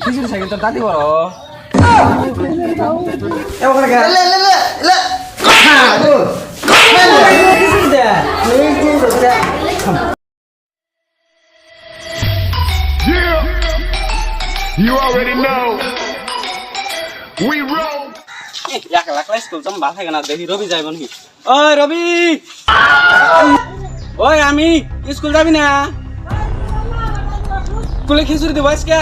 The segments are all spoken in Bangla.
খিচুড়ি সাইকেল তোর দাদি বড় You already know. We roll. School তো ভালো থাকে না দেখি রবি যাইব নাকি ওই রবি ওই আমি স্কুল যাবি না স্কুলে খিচুড়ি দেবো আজকে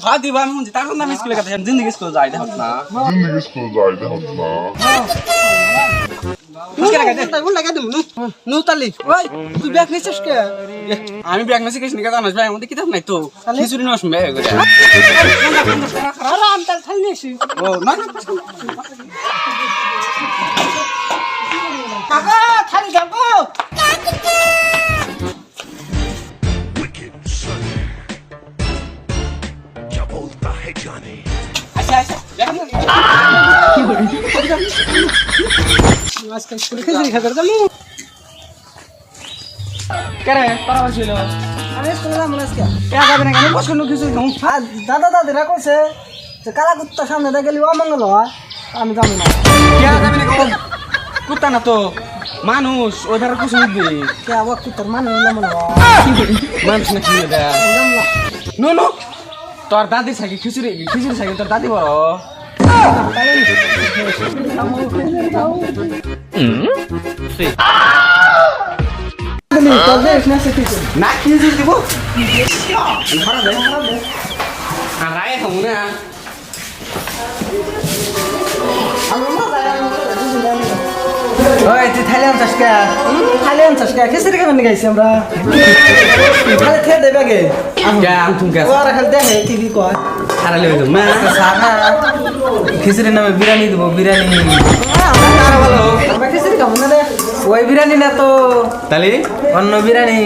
हाँ दीवा में मुझे ताकत ना मैं स्कूल का था जिंदगी स्कूल जाए थे अपना Zindagi school जाए थे अपना. मुझे क्या कहते हैं लगा दूँ नू ताली ओए तू बैग नहीं चश्के आमी बैग में से किसी ने कहा ना बैग में कितना नहीं तो खिचड़ी नॉश में है गुड़िया आराम ताल थाल नहीं सी ओ ना काका थाली जाओ खिचड़ी खाकर चलो करे पारा ছিল আমি স্কুলে যাবো না আজকে क्या যাবে না কেন বসে নো খিচুড়ি খাও দাদা দাদিরা কইছে যে কালা কুত্তার সামনে দিয়ে গেলে অমঙ্গল হয় আমি যাবো না क्या যাবে না কেন কুত্তা না তো মানুষ ওইধারে কিছু দিবি কে আবার কুত্তার মানে নিলাম না মানুষ না কি দে নো নো তোর দাদি সাইকেল খিচুড়ি সাইকেল তোর দাদি বড় না খিচুড়ি দিব আরাই হম না ওই তুই থাইল্যান্ড চাষকা থাইল্যান্ড চাষকা খিচুড়ি খাবেন গাইছি আমরা খালি খেয়ে দেবে গে क्या हम तुम क्या ওরা খালি দেখে টিভি কয় সারা লেগে তো মা সারা খিচুড়ি নামে বিরিয়ানি দেবো বিরিয়ানি ভালো আমরা খিচুড়ি খাবো না রে ওই বিরিয়ানি না তো তাহলে অন্য বিরিয়ানি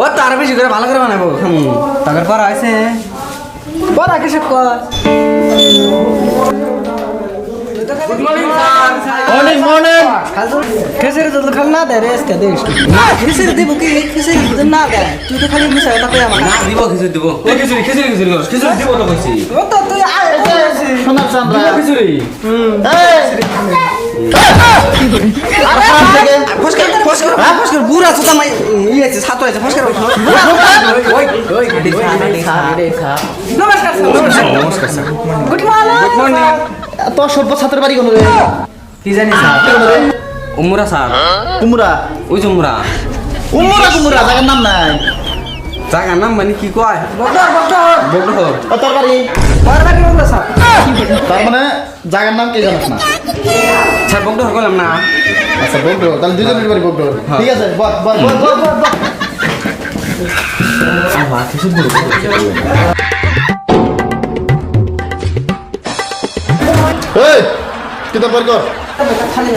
ও তার বেশি করে ভালো করে বানাবো তাদের পর আছে বড় কিছু কয় good morning sir morning morning খিচুড়ি তো খালি না দেয় রে আজকে দেখ না খিচুড়ি দিব কি খিচুড়ি তো না দেয় তুই তো খালি মিশা এটা কই আমার না দিব খিচুড়ি দিব ও খিচুড়ি দিব তো কইছি ও তো তুই আয় শোনা চামড়া দিব খিচুড়ি ফসকার বুড়া ছোটা মাই ইয়েছে ছাত্র আছে ফসকার ওই ওই নমস্কার sir good morning good morning তো সর্ব ছাত্রের বাড়ি কোন রে কি জানি স্যার উমরা স্যার কুমড়া ওই যে উমরা কুমড়া কুমড়া জায়গার নাম নাই জায়গার নাম মানে কি কয় বকর বগডহর ও তোর বাড়ি কোন স্যার তার মানে জায়গার নাম কি জানিস না স্যার বগডহর কইলাম না আচ্ছা বকডহর তাহলে দুজনের বাড়ি বকডহর ঠিক আছে বল বল বল বল বল আহা কিছু বলো এই কিতা পর কর খালি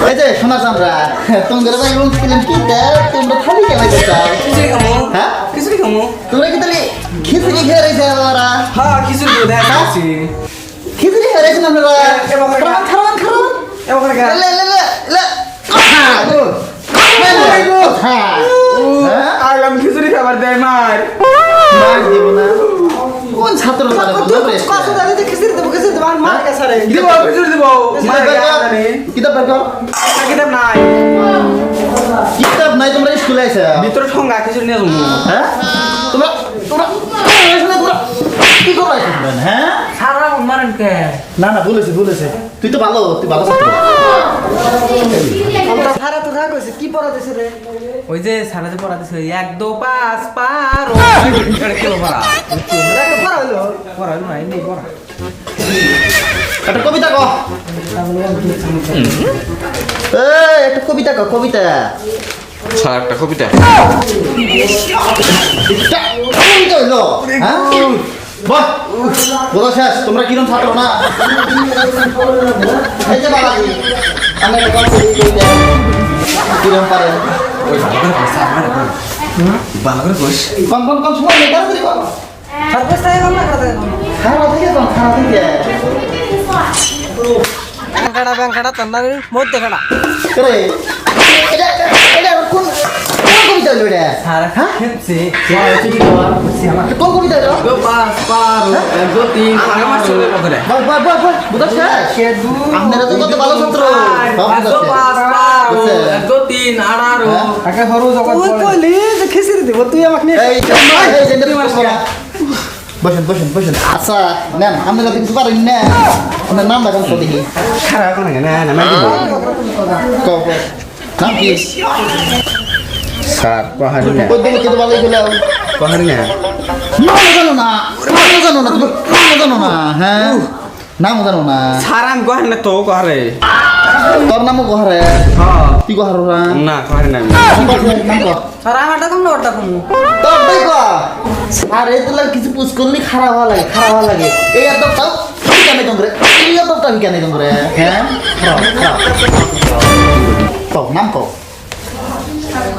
এই যে শোনা চামড়া তোমাদের ভাই রুম ছিলেন কি তোমরা খালি কেন চাও খিচুড়ি খামু হ্যাঁ খিচুড়ি খামু তোমরা কি তাহলে খিচুড়ি খেয়ে রয়েছে ওরা হ্যাঁ খিচুড়ি তো দেখা যাচ্ছে খিচুড়ি খেয়ে রয়েছেন আপনারা এবার খারাপ খারাপ এবার লে লে লে লে হ্যাঁ আইলাম খিচুড়ি খাবার দেয় মার মার দিব না কোন ছাত্র তারা কত জানি যে খিচুড়ি দেব আর মার কাছে রে দিব খিচুড়ি দিব মার জানি কিতাব বের কর কিতাব নাই কিতাব নাই তোমরা স্কুলে আইছা ভিতরে ঠঙ্গা খিচুড়ি নিয়ে যাবো হ্যাঁ তোমরা তোমরা কি করো আইছো হ্যাঁ সারা মারেন কে না না বলেছে তুই তো ভালো ছাত্র আমরা সারা তো রাগ হইছে কি পড়া দিছে রে ওই যে সারা যে পড়া দিছে 1 2 5 পারো এটা কি পড়া এটা পড়া হলো পড়া নাই নেই পড়া একটা কবিতা কও একটা কবিতা কও কবিতা স্যার একটা কবিতা কবিতা হলো হ্যাঁ বাহ বলো শেষ তোমরা কিরম ছাত্র না এই যে বাবাজি আমি একটা গল্প বলি কিরম পারে ওই ভালো করে কইস কোন সময় নেই তাড়াতাড়ি কর আর বসে থাকো না কথা এখন খারাপ থেকে ব্যাংকাটা তন্নার মধ্যে খাড়া করে এটা এটা কোন কবিতা হলো এটা আর খেপছে কোন কবিতা হলো গো পাস পার গো তিন আগে মাস চলে করে বল বুঝছ কে দু আপনারা তো কত ভালো ছাত্র গো পাস পার গো তিন 18 আগে হরু জগৎ তুই কইলি যে খিচুড়ি দিব তুই আমাকে নিয়ে এই বসেন আচ্ছা নেন আমরা যদি কিছু পারেন না আপনার নাম লাগান তো দেখি খারাপ কোন না না মাই দিব কও নাম কি স্যার পাহাড়ি না ওই দিকে তো ভালোই গেল পাহাড়ি না নাম জানো না তুমি নাম জানো না হ্যাঁ নাম জানো না স্যার আমি কহেন না তো কহারে তোর নামও গহরে হ্যাঁ কি গহর না কহারে না নাম কর আর আমারটা কম না ওরটা কম তোর তাই কর আর এই তোলা কিছু পুষ করলে খারাপ হওয়া লাগে এই এতটাও কেন করে এই এতটা কেন করে হ্যাঁ খারাপ তো নাম কও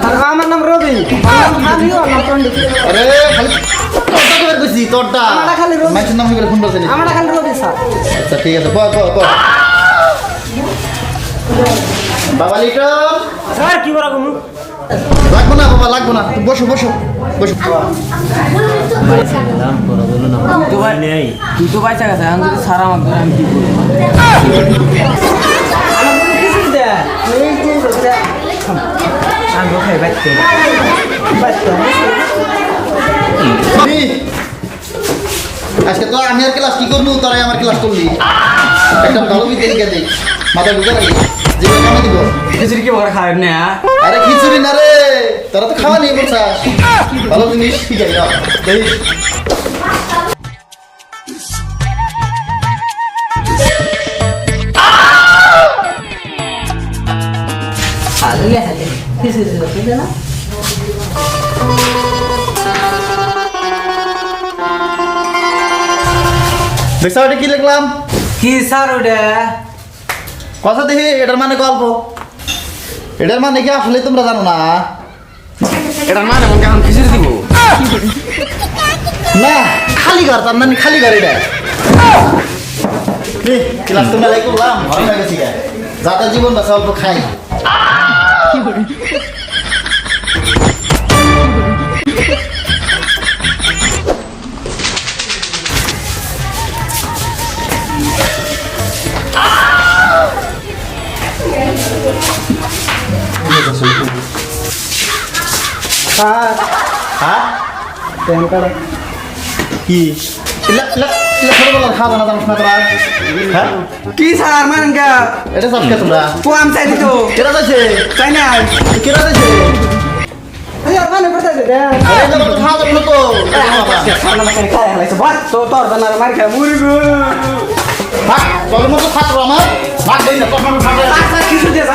আর আমার নাম রবি আমিও নাম পণ্ডিত আরে খালি তোরটা করে কইছি তোরটা আমারটা খালি রবি। ম্যাচের নাম করে ফোন করছিস আমারটা খালি রবি স্যার আচ্ছা ঠিক আছে ক বাবা লিটন স্যার কি বড় কম লাগবো না বাবা লাগবো না তুমি বসো তুই তো বাইচা গেছে আমি যদি স্যার আমাকে ধরে আমি কি করবো আমার খিচুড়ি দে এই যে আমি খাই বাইতে আজকে তো আমি আর ক্লাস কি করবো তারাই আমার ক্লাস করলি একটা ভালো বিদ্যে লিখে দিই মাথায় ঢুকে রাখি জীবনে কামে দিব খিচুড়ি কি বড় খাবেন না আরে খিচুড়ি না রে তোরা তো খাওয়া নিয়ে বলছাস ভালো জিনিস শিখাই দেখিস হালে হালে খিচুড়ি দে না দেখছ এটা কি লিখলাম কি স্যার ওটা কথা দেখি এটার মানে গল্প এটার মানে কি আসলে তোমরা জানো না এটা মানে মনে এখন খিচুড়ি দিব না খালি ঘর তার মানে খালি ঘর এটা ক্লাস তোমরা লাইক করলাম ভালো লাগে ঠিক আছে যাতে জীবন বাঁচা অল্প খাই স্যার হ্যাঁ প্যান কার্ড কি ছোটবেলার খাওয়া জানা জানিস না তোরা হ্যাঁ কি স্যার মানেন কা এটা সব কে তোমরা তো আমি চাই দিত কেরা যাচ্ছে তাই না কেরা যাচ্ছে এই আর মানে করতে দে আরে এটা তো খাওয়া যাবে না তো খানা মাখানে খাই হালাইছে বাট তো তোর বানার মার খাই মুরগু ভাগ তোর মতো ছাত্র আমার ভাগ দেই না তোর মতো ছাত্র আচ্ছা কিছু দিয়ে